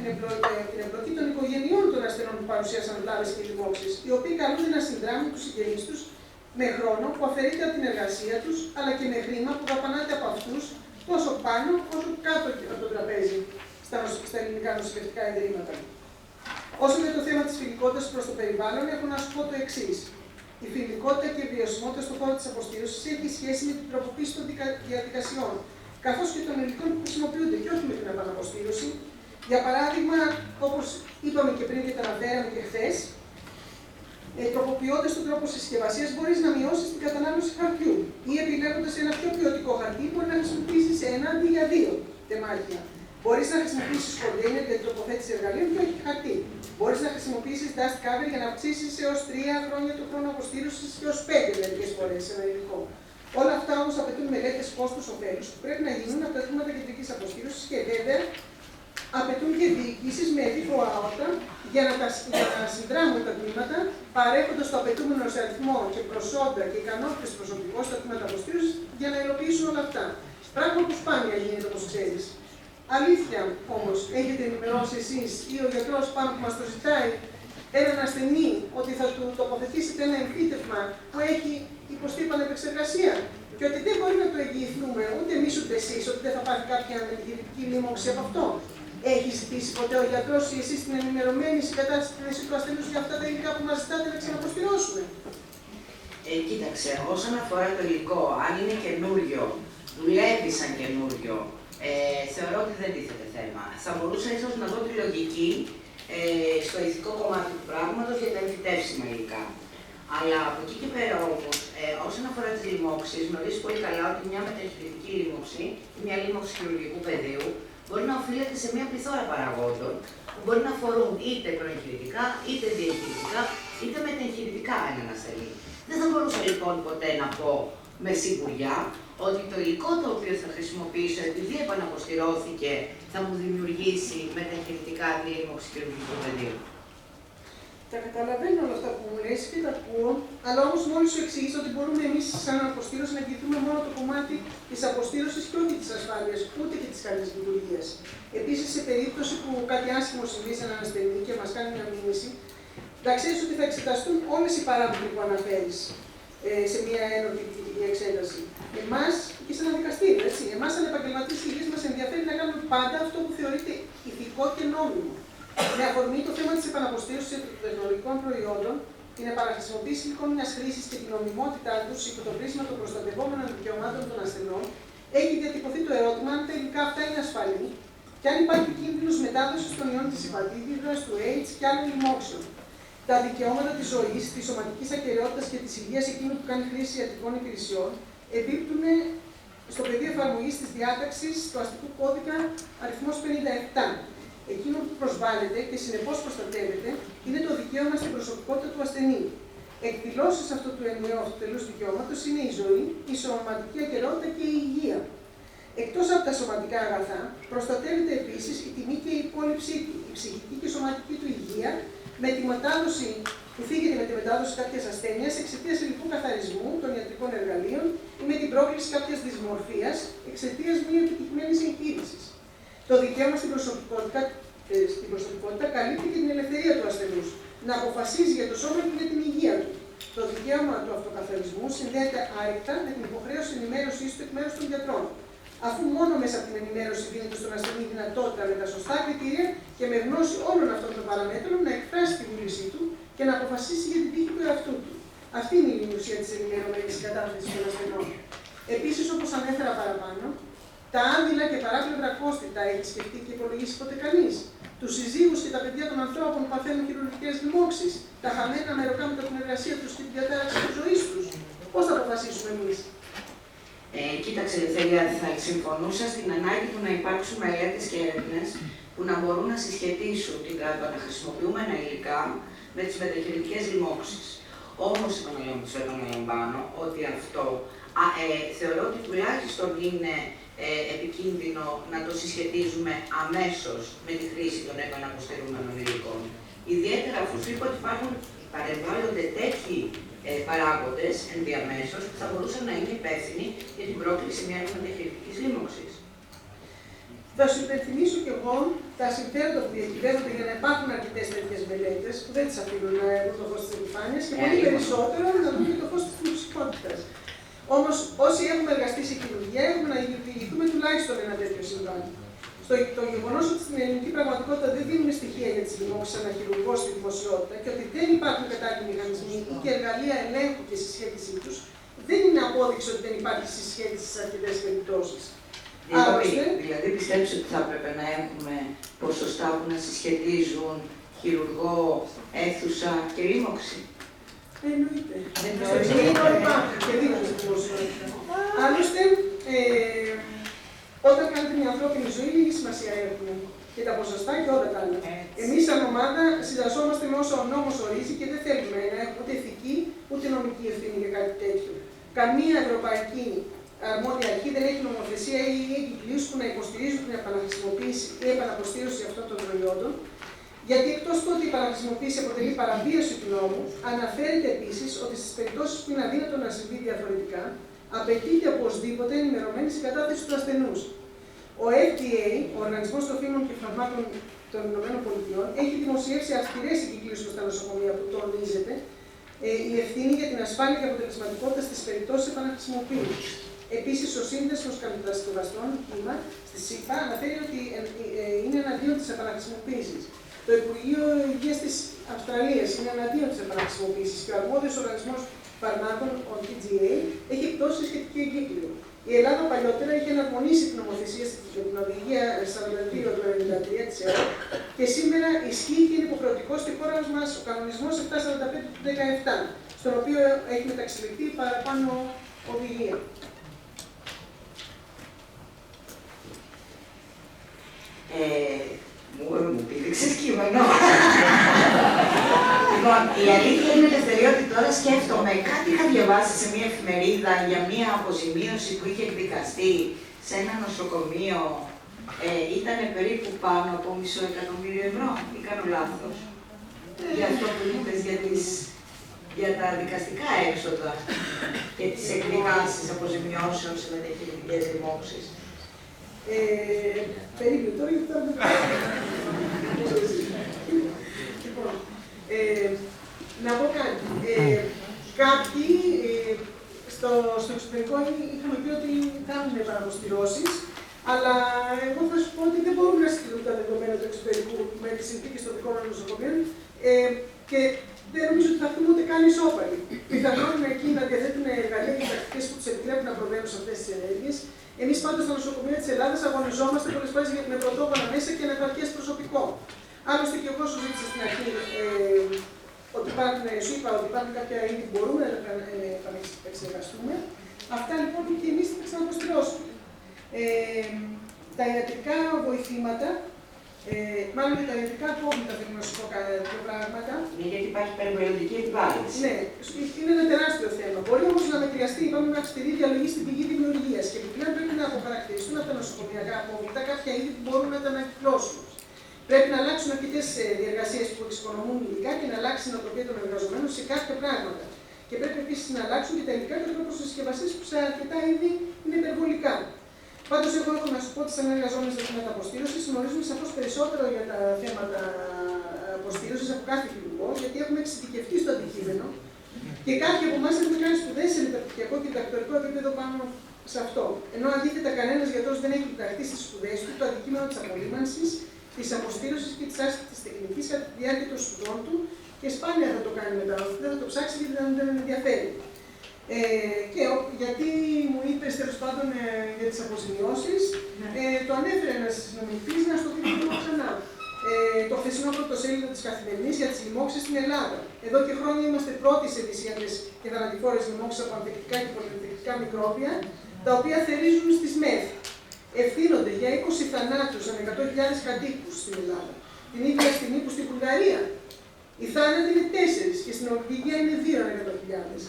την εμπλοκή των οικογενειών των ασθενών που παρουσίασαν βλάβες και λοιμώξεις, οι οποίοι καλούνται να συνδράμουν τους συγγενείς τους με χρόνο που αφαιρείται από την εργασία τους, αλλά και με χρήμα που δαπανάται από αυτούς τόσο πάνω όσο κάτω από το τραπέζι στα ελληνικά νοσηλευτικά ιδρύματα. Όσο για το θέμα της φιλικότητας προς το περιβάλλον, έχω να σου πω το εξής. Η φιλικότητα και η βιωσιμότητα στον χώρο της αποστήρωσης έχει σχέση με την τροποποίηση των διαδικασιών, καθώς και των υλικών που χρησιμοποιούνται και όχι με την επαναποστήρωση. Για παράδειγμα, όπως είπαμε και πριν και τα αναφέραμε και χθες, τροποποιώντας τον τρόπο συσκευασίας, μπορείς να μειώσεις την κατανάλωση χαρτιού ή επιλέγοντας ένα πιο ποιοτικό χαρτί, μπορεί να χρησιμοποιήσεις ένα αντί για δύο τεμάχια. Μπορείς να χρησιμοποιήσεις κοντέινερ για την τοποθέτηση εργαλείων και όχι χαρτί. Μπορείς να χρησιμοποιήσεις dust cover για να αυξήσεις έως 3 χρόνια το χρόνο αποστήρωσης και έως 5 μερικές φορές σε ένα υλικό. Όλα αυτά όμως απαιτούν μελέτες κόστους-οφέλους που πρέπει να γίνουν από τα τμήματα κεντρικής αποστήρωσης και βέβαια απαιτούν και διοικήσεις με έντυπο αόρτα για να συνδράμουν τα τμήματα, παρέχοντας το απαιτούμενο σε αριθμό και προσόντα και ικανότητες προσωπικών στα τμήματα αποστήρωσης για να υλοποιήσουν όλα αυτά. Πράγμα που σπάνια γίνεται, όπως ξέρεις. Αλήθεια όμως, έχετε ενημερώσει εσείς ή ο γιατρός πάνω που μας το ζητάει έναν ασθενή ότι θα του τοποθετήσετε ένα εμφύτευμα που έχει υποστεί επανεπεξεργασία και ότι δεν μπορεί να το εγγυηθούμε ούτε εμείς ούτε εσείς, ότι δεν θα πάρει κάποια μεταχειρητική λίμωξη από αυτό. Έχει ζητήσει ποτέ ο γιατρός ή εσείς την ενημερωμένη συγκατάσταση του ασθενούς για αυτά τα υλικά που μας ζητάτε να ξαναποστηρώσουμε? Κοίταξε, όσον αφορά το υλικό, αν είναι καινούριο, δουλεύει σαν καινούριο, θεωρώ ότι δεν τίθεται θέμα. Θα μπορούσα ίσως να δω τη λογική στο ηθικό κομμάτι του πράγματος για τα εμφυτεύσιμα υλικά. Αλλά από εκεί και πέρα όμως, όσον αφορά τις λοιμώξεις, γνωρίζεις πολύ καλά ότι μια μεταχειρητική λοιμώξη ή μια λοιμώξη χειρουργικού πεδίου μπορεί να οφείλεται σε μια πληθώρα παραγόντων που μπορεί να αφορούν είτε προεγχειρητικά, είτε διεγχειρητικά, είτε μεταγχειρητικά έναν ασθενή. Δεν θα μπορούσα λοιπόν ποτέ να πω με σιγουριά ότι το υλικό το οποίο θα χρησιμοποιήσω, επειδή επαναποστηρώθηκε, θα μου δημιουργήσει μεταγχειρητικά λοιμώξη χειρουργικού πεδίου. Τα καταλαβαίνω όλα αυτά που μου λες και τα ακούω, αλλά όμως μόλις σου εξηγήσω ότι μπορούμε εμείς σαν αποστήρωση να κοιτούμε μόνο το κομμάτι της αποστήρωσης και όχι της ασφάλειας, ούτε και της καλής λειτουργίας. Επίσης, σε περίπτωση που κάτι άσχημο συμβεί σε έναν ασθενή και μας κάνει μια μήνυση, να ξέρεις ότι θα εξεταστούν όλες οι παράμετροι που αναφέρεις σε μια ενωτική εξέταση. Εμάς και σε ένα δικαστήριο, έτσι. Εμάς, σαν επαγγελματίες υγείας, μας ενδιαφέρει να κάνουμε πάντα αυτό που θεωρείται ηθικό και νόμιμο. Με αφορμή το θέμα της επαναποστήρωσης των τεχνολογικών προϊόντων, την επαναχρησιμοποίηση υλικών μιας χρήσης και την νομιμότητά τους υπό το πρίσμα των προστατευόμενων δικαιωμάτων των ασθενών, έχει διατυπωθεί το ερώτημα αν τα υλικά αυτά είναι ασφαλή και αν υπάρχει κίνδυνος μετάδοσης των ιών της υπατήτηδας, του AIDS και άλλων λοιμώξεων. Τα δικαιώματα της ζωής, της σωματικής ακεραιότητας και της υγείας εκείνου που κάνει χρήση ιατρικών υπηρεσιών εμπίπτουν στο πεδίο εφαρμογής της διάταξης του αστικού κώδικα αριθμός 57. Εκείνο που προσβάλλεται και συνεπώς προστατεύεται είναι το δικαίωμα στην προσωπικότητα του ασθενή. Εκδηλώσεις αυτού του ενιαίου αυτοτελούς δικαιώματος είναι η ζωή, η σωματική ακεραιότητα και η υγεία. Εκτός από τα σωματικά αγαθά, προστατεύεται επίσης η τιμή και η υπόλοιψή του, η ψυχική και σωματική του υγεία, με τη μετάδοση που θίγεται με τη μετάδοση κάποιας ασθένειας εξαιτίας υλικού καθαρισμού των ιατρικών εργαλείων ή με την πρόκληση κάποιας δυσμορφίας εξαιτίας μη επιτυχημένης εγχείρησης. Το δικαίωμα στην προσωπικότητα καλύπτει και την ελευθερία του ασθενούς να αποφασίζει για το σώμα και για την υγεία του. Το δικαίωμα του αυτοκαθαρισμού συνδέεται άρρηκτα με την υποχρέωση ενημέρωσής του εκ μέρους των γιατρών, αφού μόνο μέσα από την ενημέρωση δίνεται στον ασθενή δυνατότητα με τα σωστά κριτήρια και με γνώση όλων αυτών των παραμέτρων να εκφράσει τη βούλησή του και να αποφασίσει για την τύχη του εαυτού του. Αυτή είναι η ουσία της ενημερωμένης κατάθεσης των ασθενών. Επίσης, όπως ανέφερα παραπάνω, τα άδειλα και παράπλευρα κόστη τα έχει σκεφτεί και υπολογίσει ποτέ κανείς? Τους συζύγους και τα παιδιά των ανθρώπων που παθαίνουν χειρουργικές λοιμώξεις, τα χαμένα μεροκάματα από την εργασία τους και την διατάραξη της ζωής τους. Πώς θα αποφασίσουμε εμείς? Κοίταξε, Ελευθερία, θα συμφωνούσα στην ανάγκη του να υπάρξουν μελέτες και έρευνες που να μπορούν να συσχετίσουν τα χρησιμοποιούμενα υλικά με τις μεταχειρητικές λοιμώξεις. Όμως, επαναλαμβάνω ότι αυτό θεωρώ ότι τουλάχιστον είναι επικίνδυνο να το συσχετίζουμε αμέσως με τη χρήση των επαναποστηρούμενων υλικών. Ιδιαίτερα αφού σου είπα ότι παρεμβάλλονται τέτοιοι παράγοντες ενδιαμέσως που θα μπορούσαν να είναι υπεύθυνοι για την πρόκληση μιας μεταχειρητικής λοιμώξης. Θα σου υπενθυμίσω κι εγώ τα συμφέροντα που διακυβεύονται για να υπάρχουν αρκετές τέτοιες μελέτες που δεν τις αφήνουν να δουν το φως της επιφάνειας και πολύ περισσότερο να δουν και το φως της πλουσικότητας. Όμως, όσοι έχουμε εργαστεί σε χειρουργία, έχουμε να διηγηθούμε τουλάχιστον ένα τέτοιο συμβάν. Το γεγονός ότι στην ελληνική πραγματικότητα δεν δίνουμε στοιχεία για τις λοιμώξεις αναχειρουργός στη δημοσιότητα και ότι δεν υπάρχουν κατάλληλοι μηχανισμοί και εργαλεία ελέγχου και συσχέτισή τους, δεν είναι απόδειξη ότι δεν υπάρχει συσχέτιση σε αρκετές περιπτώσεις. Δηλαδή, πιστεύεις ότι θα έπρεπε να έχουμε ποσοστά που να συσχετίζουν χειρουργό, αίθουσα και λοιμώξη? Εννοείται. Και δίνουμε στη δημοσιότητα. Άλλωστε, Όταν κάνετε μια ανθρώπινη ζωή, λίγη σημασία έχουν και τα ποσοστά και όλα τα άλλα. Εμείς, σαν ομάδα, συντασσόμαστε με όσο ο νόμος ορίζει και δεν θέλουμε να έχουμε ούτε ηθική ούτε νομική ευθύνη για κάτι τέτοιο. Καμία ευρωπαϊκή αρμόδια αρχή δεν έχει νομοθεσία ή εγκυκλίους που να υποστηρίζουν την επαναχρησιμοποίηση ή επαναποστήρωση αυτών των προϊόντων. Γιατί εκτός του ότι η επαναχρησιμοποίηση αποτελεί παραβίαση του νόμου, αναφέρεται επίσης ότι στις περιπτώσεις που είναι αδύνατο να συμβεί διαφορετικά, απαιτείται οπωσδήποτε ενημερωμένη συγκατάθεση του ασθενούς. Ο FDA, ο Οργανισμός Τροφίμων και Φαρμάκων των ΗΠΑ, έχει δημοσιεύσει αυστηρές εγκυκλίους στα νοσοκομεία που τονίζεται η ευθύνη για την ασφάλεια και αποτελεσματικότητα στις περιπτώσεις επαναχρησιμοποίησης. Επίσης, ο Σύνδεσμος Κατασκευαστών στη ΣΥΠΑ αναφέρει ότι είναι εναντίον της επαναχρησιμοποίησης. Το Υπουργείο Υγείας της Αυστραλίας είναι εναντίον της επαναχρησιμοποίησης και ο αρμόδιος Οργανισμός Φαρμάκων, ο TGA, έχει εκδώσει σχετική εγκύκλιο. Η Ελλάδα παλιότερα είχε εναρμονίσει την νομοθεσία για την οδηγία 42 του 1993 της ΕΕ και σήμερα ισχύει και είναι υποχρεωτικό στη χώρα μας ο κανονισμός 745 του 2017, στον οποίο έχει μεταξελιχθεί παραπάνω οδηγία. Μου πήδηξες κείμενο. Λοιπόν, η αλήθεια είναι, Ελευθεριώτη, τώρα σκέφτομαι, κάτι είχα διαβάσει σε μια εφημερίδα για μια αποζημίωση που είχε εκδικαστεί σε ένα νοσοκομείο. Ήταν περίπου πάνω από $500.000 ευρώ, ή κάνω λάθος? Για αυτό που είπες για τα δικαστικά έξοδα και τις εκδικάσεις αποζημιώσεων σε μεταχειρητικές δημόξεις. Περίπου τώρα γιατί θα Λοιπόν, να πω κάτι. Κάποιοι στο εξωτερικό είχαμε πει ότι κάνουν επαναποστηρώσεις, αλλά εγώ θα σου πω ότι δεν μπορούμε να συγκρίνουμε τα δεδομένα του εξωτερικού με τις συνθήκες των δικών μας νοσοκομείων και δεν νομίζω ότι θα έρθουν ούτε καν ισόπαλοι. Πιθανόν εκεί να διαθέτουν εργαλεία και πρακτικές που τους επιτρέπουν να προβαίνουν σε αυτές τις ενέργειες. Εμείς πάντως στα νοσοκομεία της Ελλάδας αγωνιζόμαστε πολλές φορές για την πρωτόγωνα μέσα και ανεπαρκές προσωπικό. Άλλωστε και εγώ σου ζήτησα στην αρχή ότι σου είπα ότι υπάρχουν κάποια είδη που μπορούμε να επεξεργαστούμε. Αυτά λοιπόν και εμείς θα ξαναποστηρώσουμε. Τα ιατρικά βοηθήματα, μάλλον τα ιατρικά απόβλητα, θέλω να σου πω κάποια πράγματα. Ναι, γιατί υπάρχει περιβαλλοντική επιβάρυνση. Ναι, είναι ένα τεράστιο θέμα. Μπορεί όμως να μετριαστεί, είπαμε, με αυστηρή διαλογή στην πηγή δημιουργίας. Και επιπλέον πρέπει να αποχαρακτηριστούν από τα νοσοκομιακά απόβλητα κάποια είδη που μπορούν να τα ανακυκλώσουν. Πρέπει να αλλάξουν αρκετές διεργασίες που εξοικονομούν υλικά και να αλλάξει η νοοτροπία των εργαζομένων σε κάποια πράγματα. Και πρέπει επίσης να αλλάξουν και τα υλικά και ο τρόπος συσκευασίας που σε αρκετά είδη είναι υπερβολικά. Πάντως, εγώ έχω να σου πω ότι σαν εργαζόμενοι στο τμήμα αποστήρωσης γνωρίζουμε σαφώς περισσότερο για τα θέματα αποστήρωσης από κάθε χειρουργό, γιατί έχουμε εξειδικευτεί στο αντικείμενο και κάποιοι από εμάς έχουμε κάνει σπουδές σε μεταπτυχιακό και διδακτορικό επίπεδο πάνω σε αυτό. Ενώ αντίθετα, κανένας γιατρός δεν έχει διδαχθεί στις σπουδές του το αντικείμενο της απολύμανσης, της αποστήρωσης και της άσκησης της τεχνικής κατά τη διάρκεια των σπουδών του και σπάνια θα το κάνει μετά. Δεν θα το ψάξει γιατί δεν ενδιαφέρει. Και γιατί μου είπες τέλος πάντων για τις αποζημιώσεις, το ανέφερε ένας νομιλητής, να στο θυμηθούμε ξανά. Το χθεσινό πρωτοσέλιδο της Καθημερινής για τις λοιμώξεις στην Ελλάδα. Εδώ και χρόνια είμαστε πρώτοι σε δυσίατρες και θανατηφόρες λοιμώξεις από ανθεκτικά και πολυενθεκτικά μικρόβια, τα οποία θερίζουν στις ΜΕΘ. Ευθύνονται για 20 θανάτους ανά 100.000 κατοίκους στην Ελλάδα. Την ίδια στιγμή που στην Βουλγαρία οι θάνατοι είναι 4 και στην Νορβηγία είναι 2 ανά 100.000.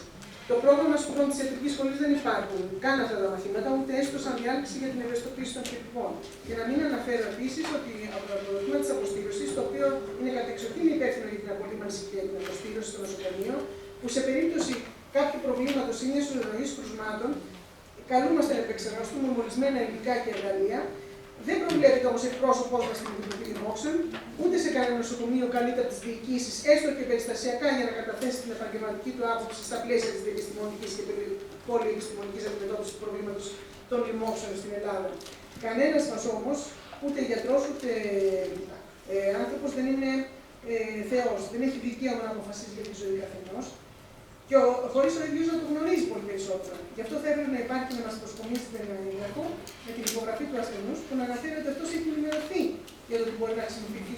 Το πρόγραμμα σπουδών της ιατρικής σχολής δεν υπάρχουν καν αυτά τα μαθήματα, ούτε έστω σαν διάλεξη για την ευαισθητοποίηση των φοιτητών. Και να μην αναφέρω επίσης ότι από το τμήμα της αποστήρωσης, το οποίο είναι κατεξοχήν υπεύθυνο για την απολύμανση και την αποστήρωση στο νοσοκομείο, που σε περίπτωση κάποιου προβλήματος ή μιας ροής κρουσμάτων, καλούμαστε να επεξεργαστούμε μολυσμένα υλικά και εργαλεία. Δεν προβλέπεται όμως εκπρόσωπός μας στην Επιτροπή Δημόξεων, ούτε σε κανένα νοσοκομείο καλείται από τις διοικήσεις, έστω και περιστασιακά, για να καταθέσει την επαγγελματική του άποψη στα πλαίσια της διεπιστημονικής και πολυεπιστημονικής αντιμετώπισης του προβλήματος των λοιμόξεων στην Ελλάδα. Κανένας μας όμως, ούτε γιατρός, ούτε άνθρωπος δεν είναι Θεός. Δεν έχει δικαίωμα να αποφασίζει για τη ζωή καθενός. Και χωρίς ο ίδιος να το γνωρίζει πολύ περισσότερο. Γι' αυτό θα έπρεπε να υπάρχει και να μας προσκομίσει την έλεγχο με την υπογραφή του ασθενούς που να αναφέρει ότι αυτός έχει ενημερωθεί για το ότι μπορεί να χρησιμοποιηθεί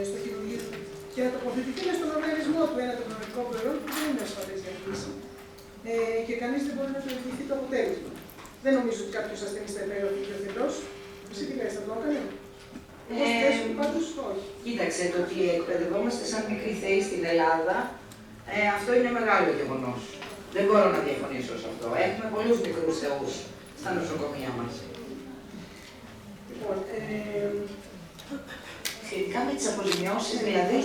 στο χειρουργείο του και να τοποθετηθεί στον οργανισμό του ένα τεχνολογικό προϊόν που δεν είναι ασφαλές για χρήση και κανείς δεν μπορεί να το εγγυηθεί το αποτέλεσμα. Δεν νομίζω ότι κάποιος ασθενής θα επέγραφε και ο γιατρός. Εσύ τι λες, θα το έκανε? Εγώ στη θέση του πάντως όχι. Κοίταξε, το ότι εκπαιδευόμαστε σαν μικροί θεοί στην Ελλάδα, αυτό είναι μεγάλο γεγονός. Δεν μπορώ να διαφωνήσω σε αυτό. Έχουμε πολλούς μικρούς θεούς στα νοσοκομεία μας. Λοιπόν, σχετικά με τις αποζημιώσεις, δηλαδή.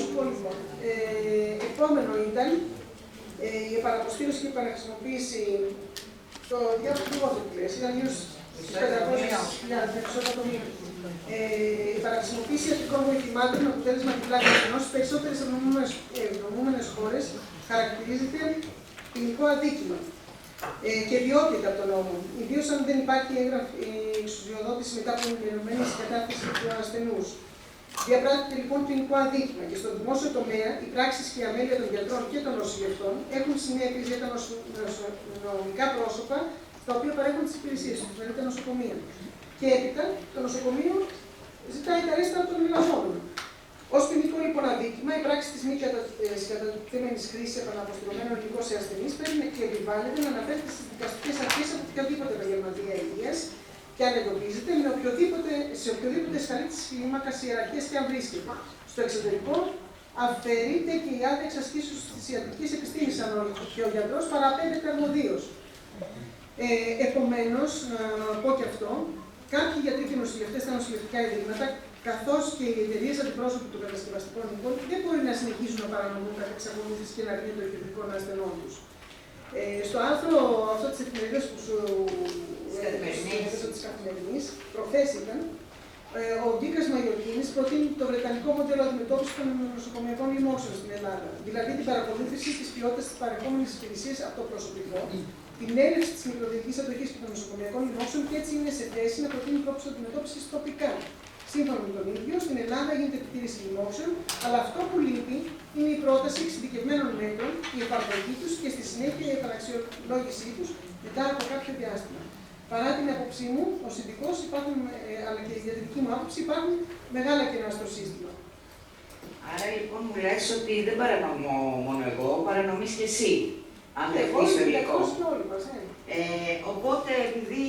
Επόμενο ήταν η επαναποστήρωση και η επαναχρησιμοποίηση το διάφορο που λες, ήταν γύρω στους 500.000 το μήνα. Η επαναχρησιμοποίηση ιατρικών βοηθημάτων με αποτέλεσμα την πλάτη ενός στις περισσότερες ευνοούμενες χώρες χαρακτηρίζεται ποινικό αδίκημα και ιδιότητα από τον νόμο, ιδίως αν δεν υπάρχει εξουσιοδότηση μετά από την ενημερωμένη συγκατάθεση του ασθενούς. Διαπράττεται λοιπόν ποινικό αδίκημα και στον δημόσιο τομέα οι πράξεις και η αμέλεια των γιατρών και των νοσηλευτών έχουν συνέπειες για τα νομικά πρόσωπα στα οποία παρέχουν τις υπηρεσίες τους, δηλαδή τα νοσοκομεία. Και έπειτα το νοσοκομείο ζητάει τα ρέστα των εργαζόμενων. Ως ποινικό λοιπόν αδίκημα, η πράξη της μη κατατεθέμενης χρήσης επαναποστηρωμένων υλικών σε ασθενείς πρέπει και επιβάλλεται να αναφέρεται στις δικαστικές αρχές από οποιαδήποτε επαγγελματία υγείας και αν εντοπίζεται σε οποιοδήποτε σκαλή της κλίμακας ιεραρχίας και αν βρίσκεται. Στο εξωτερικό, αφαιρείται και η άδεια εξασκήσεως της ιατρικής επιστήμης αν και ο γιατρός παραπέμπεται αρμοδίως. Επομένως, να πω και αυτό, κάποιοι γιατροί και νοσηλευτές στα νοσηλευτικά ιδρύματα, καθώς και οι εταιρείες αντιπρόσωποι των κατασκευαστικών οίκων, δεν μπορεί να συνεχίζουν να παρανομούν κατά εξακολούθηση και να αρνούν το ιατρικών ασθενών τους. Στο άρθρο αυτό της εφημερίδας που σου έδωσα της Καθημερινής, προχθές ήταν, ο Γκίκας Μαγιορκίνης προτείνει το βρετανικό μοντέλο αντιμετώπισης των νοσοκομειακών λοιμώξεων στην Ελλάδα, δηλαδή την παρακολούθηση της ποιότητας της παρεχόμενης υπηρεσίας από το προσωπικό, την έλευση της μικροβιακής αντοχής και των νοσοκομειακών λοιμώξεων και έτσι είναι σε θέση να προτείνει τρόπους αντιμετώπισης τοπικά. Σύμφωνα με τον ίδιο, στην Ελλάδα γίνεται επιτήρηση λοιμώξεων, αλλά αυτό που λείπει είναι η πρόταση εξειδικευμένων μέτρων, η εφαρμογή τους και στη συνέχεια η επαναξιολόγησή τους μετά από κάποιο διάστημα. Παρά την άποψή μου, ως ειδικός αλλά και η ιατρική μου άποψη, υπάρχουν μεγάλα κενά στο σύστημα. Άρα λοιπόν μου λες ότι δεν παρανομώ μόνο εγώ, παρανομείς και εσύ. Αν δεν έχεις το υλικό. Οπότε, επειδή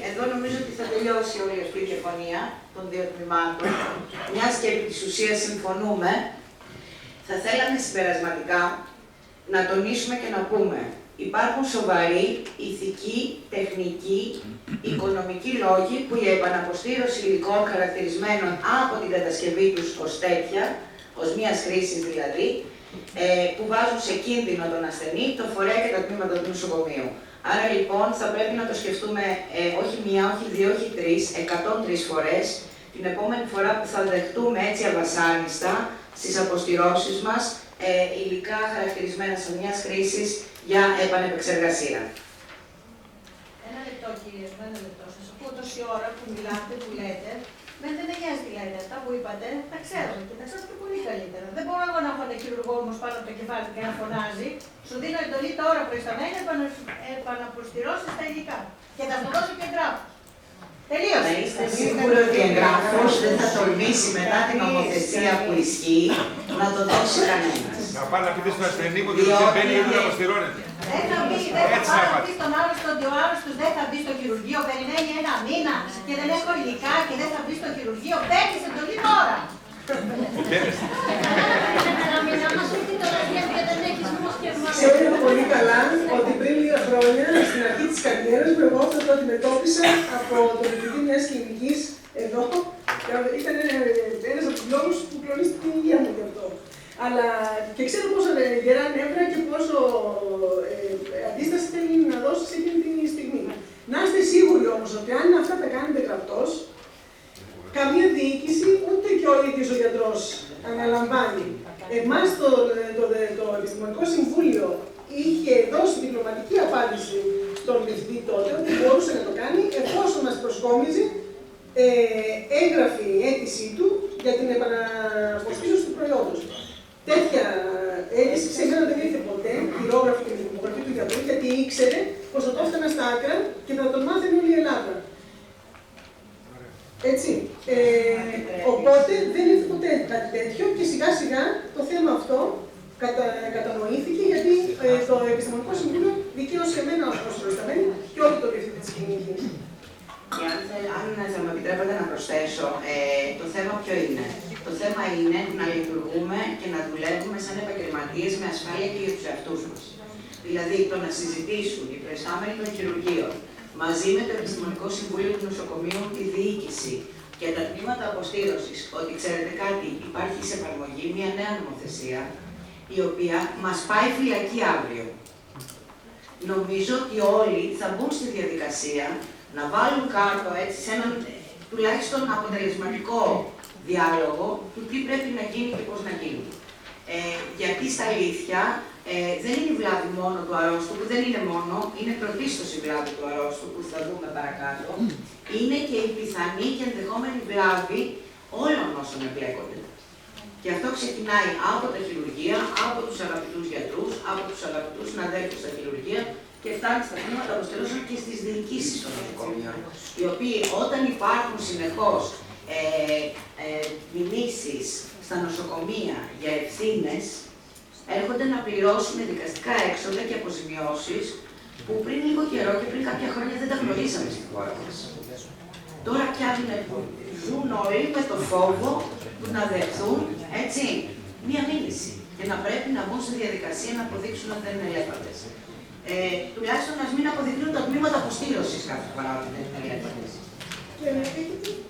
εδώ νομίζω ότι θα τελειώσει όλη αυτή η διαφωνία των δύο τμήματων, μιας και επί της ουσίας συμφωνούμε, θα θέλαμε συμπερασματικά να τονίσουμε και να πούμε υπάρχουν σοβαροί, ηθικοί, τεχνικοί, οικονομικοί λόγοι που η επαναποστήρωση υλικών χαρακτηρισμένων από την κατασκευή τους ως τέτοια, ως μιας χρήσης δηλαδή, που βάζουν σε κίνδυνο τον ασθενή, το φορέα και τα τμήματα του νοσοκομείου. Άρα λοιπόν θα πρέπει να το σκεφτούμε όχι μία, όχι δύο, όχι τρεις, 103 φορές, την επόμενη φορά που θα δεχτούμε έτσι αβασάνιστα στις αποστηρώσεις μας υλικά χαρακτηρισμένα σε μιας χρήσης για επανεπεξεργασία. Ένα λεπτό κύριε, ένα λεπτό. Σας ακούω τόση ώρα που μιλάτε, που λέτε. Δεν με νοιάζει τι λέτε. Αυτά που είπατε, τα ξέρω και τα ξέρω και πολύ καλύτερα. Δεν μπορώ εγώ να έχω ένα χειρουργό όμως πάνω από το κεφάλι και να φωνάζει. Σου δίνω εντολή τώρα προϊσταμένα επαναποστηρώσεις τα υλικά. Και θα σου δώσω και εγγράφους. Τελείωσε. Να είστε σίγουροι ότι εγγράφος δεν θα τολμήσει μετά την νομοθεσία που ισχύει να το δώσει κανένας. Να πάει να πείτε στον ασθενή που δεν μπαίνει ή δεν αποστηρώνεται. Δεν θα μπει, δεν θα πάει να πει στον άρρωστο ότι ο άρρωστος δεν θα μπει στο χειρουργείο, περιμένει ένα μήνα και δεν έχω υλικά και δεν θα μπει στο χειρουργείο. Παίρνεις εντολή τώρα. Ξέρετε πολύ καλά ότι πριν λίγα χρόνια, στην αρχή της καριέρας μου, εγώ αυτό το αντιμετώπισα από τον διευθυντή μιας κλινικής εδώ. Ήταν ένας από τους λόγους που κλονίστηκε την υγεία μου γι' αυτό. Αλλά και ξέρω πόσο γερά νεύρα και πόσο αντίσταση θέλει να δώσει σε εκείνη τη στιγμή. Να είστε σίγουροι όμως ότι αν αυτά τα κάνετε γραπτός, καμία διοίκηση, ούτε και ο ίδιος ο γιατρός αναλαμβάνει. Εμάς το Επιστημονικό Συμβούλιο είχε δώσει διπλωματική απάντηση στον διευθυντή τότε ότι μπορούσε να το κάνει εφόσον μας προσκόμιζε έγγραφε η αίτησή του για την επαναποστήρωση του προϊόντος. Τέτοια αίτηση σε μένα δεν ήρθε ποτέ, χειρόγραφη και την υπογραφή του γιατρού, γιατί ήξερε πως θα το έφτανα στα άκρα και θα τον μάθαινε όλη η Ελλάδα. Έτσι. Οπότε δεν ήρθε ποτέ κάτι τέτοιο και σιγά σιγά το θέμα αυτό κατανοήθηκε γιατί το Επιστημονικό Συμβούλιο δικαίωσε εμένα ως προϊσταμένη και όχι το διευθυντή της κλινικής. Όχι, αν θα με επιτρέπετε να προσθέσω, το θέμα ποιο είναι. Το θέμα είναι να λειτουργούμε και να δουλεύουμε σαν επαγγελματίες με ασφάλεια και για τους εαυτούς μας. Δηλαδή, το να συζητήσουν οι προϊστάμενοι των χειρουργείων μαζί με το Επιστημονικό Συμβούλιο του Νοσοκομείου, τη διοίκηση και τα τμήματα αποστήρωσης, ότι ξέρετε κάτι, υπάρχει σε εφαρμογή μια νέα νομοθεσία, η οποία μας πάει φυλακή αύριο. Νομίζω ότι όλοι θα μπουν στη διαδικασία να βάλουν κάτω έτσι σε έναν τουλάχιστον αποτελεσματικό διάλογο του τι πρέπει να γίνει και πώς να γίνει. Γιατί στα αλήθεια δεν είναι η βλάβη μόνο του αρρώστου, που δεν είναι μόνο, είναι πρωτίστως η βλάβη του αρρώστου, που θα δούμε παρακάτω, είναι και η πιθανή και ενδεχόμενη βλάβη όλων όσων εμπλέκονται. Και αυτό ξεκινάει από τα χειρουργεία, από τους αγαπητούς γιατρούς, από τους αγαπητούς συναδέλφους στα χειρουργεία και φτάνει στα τμήματα αποστηρώσεων και στις διοικήσεις των νοσοκομείων. Οι οποίοι όταν υπάρχουν συνεχώς μηνύσεις στα νοσοκομεία για ευθύνες, έρχονται να πληρώσουν δικαστικά έξοδα και αποζημιώσεις που πριν λίγο καιρό και πριν κάποια χρόνια δεν τα γνωρίζαμε στη χώρα μας. Τώρα πια ζουν όλοι με το φόβο του να δεχθούν έτσι, μία μήνυση και να πρέπει να μπουν στη διαδικασία να αποδείξουν ότι δεν είναι ελέφαντες. Τουλάχιστον να μην αποδεικνύουν τα τμήματα αποστήρωσης κάθε φορά ότι δεν είναι ελέφαντες.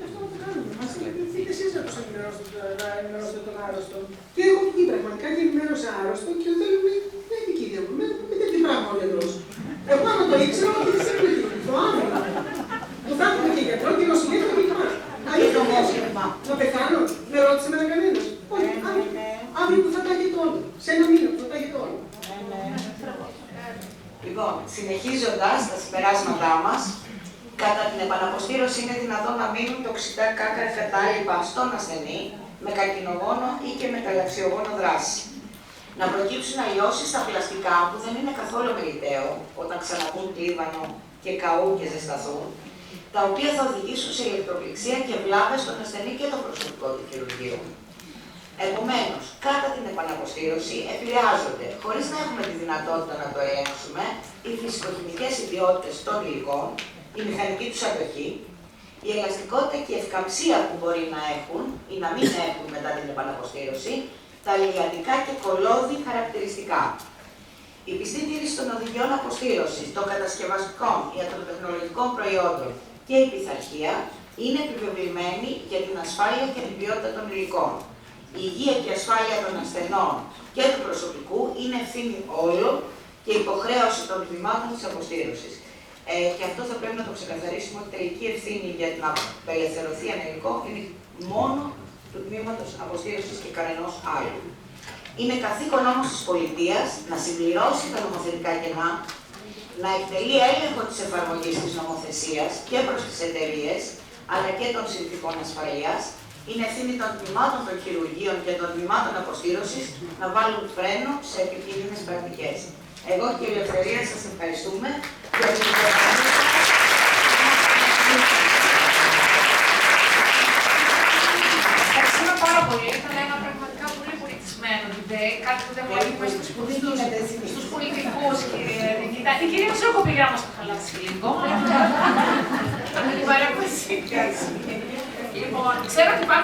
Αυτό να το κάνουμε. Μας λέτε εσείς να τους ενημερώσετε τον άρρωστο. Και εγώ εκεί πραγματικά και ενημέρωσα άρρωστο και δεν λέμε, δεν είναι κύριε μου, με τέτοιο πράγμα ο γιατρός. Εγώ άμα το ήξερα, ότι δεν ξέρει το άμενα. Το θα έχουμε και γιατρό και νοσηλεία και κλπ. Να πεθάνω, με ρώτησε εμένα κανένας. Όχι, αύριο που θα τα έχετε όλοι. Σε ένα μήνα που θα τα έχετε όλοι. Λοιπόν, συνεχίζοντας τα συμπεράσματά μας, κατά την επαναποστήρωση είναι δυνατόν να μείνουν τοξικά κάκαρα κατάλοιπα στον ασθενή με καρκινογόνο ή και μεταλλαξιογόνο δράση. Να προκύψουν αλλοιώσεις στα πλαστικά που δεν είναι καθόλου μελιτέο όταν ξαναμπούν κλίβανο και καούν και ζεσταθούν, τα οποία θα οδηγήσουν σε ηλεκτροπληξία και βλάβες στον ασθενή και το προσωπικό του χειρουργείου. Επομένως, κατά την επαναποστήρωση επηρεάζονται, χωρίς να έχουμε τη δυνατότητα να το ελέγξουμε, οι φυσικοχημικές ιδιότητες των υλικών, η μηχανική τους αντοχή, η ελαστικότητα και η ευκαμψία που μπορεί να έχουν ή να μην έχουν μετά την επαναποστήρωση, τα λιγαντικά και κολώδη χαρακτηριστικά. Η πιστή τήρηση των οδηγιών αποστήρωσης, των κατασκευαστικών, ιατροτεχνολογικών προϊόντων και η πειθαρχία είναι επιβεβλημένη για την ασφάλεια και την ποιότητα των υλικών. Η υγεία και η ασφάλεια των ασθενών και του προσωπικού είναι ευθύνη όλων και υποχρέωση των τμήματων της αποστήρωσης. Και αυτό θα πρέπει να το ξεκαθαρίσουμε ότι η τελική ευθύνη για την απελευθερωθεί ένα υλικό είναι μόνο του τμήματος αποστήρωσης και κανενός άλλου. Είναι καθήκον όμως της πολιτείας να συμπληρώσει τα νομοθετικά κενά, να εκτελεί έλεγχο της εφαρμογής της νομοθεσίας και προς τις εταιρείες, αλλά και των συνθηκών ασφαλείας. Είναι ευθύνη των τμήματων των χειρουργείων και των τμήματων αποστήρωσης να βάλουν φρένο σε επικίνδυνες πρακτικές. Εγώ και η Ελευθερία σας ευχαριστούμε για την Ευχαριστούμε πάρα πολύ. Ήταν ένα πραγματικά πολύ πολιτισμένο debate, κάτι που δεν βλέπουμε στους πολιτικούς, κύριε Νικήτα. Η κυρία Ψόκο πήγε να μας το χαλάσει λίγο. Με την παρέμβαση. Λοιπόν, ξέρω ότι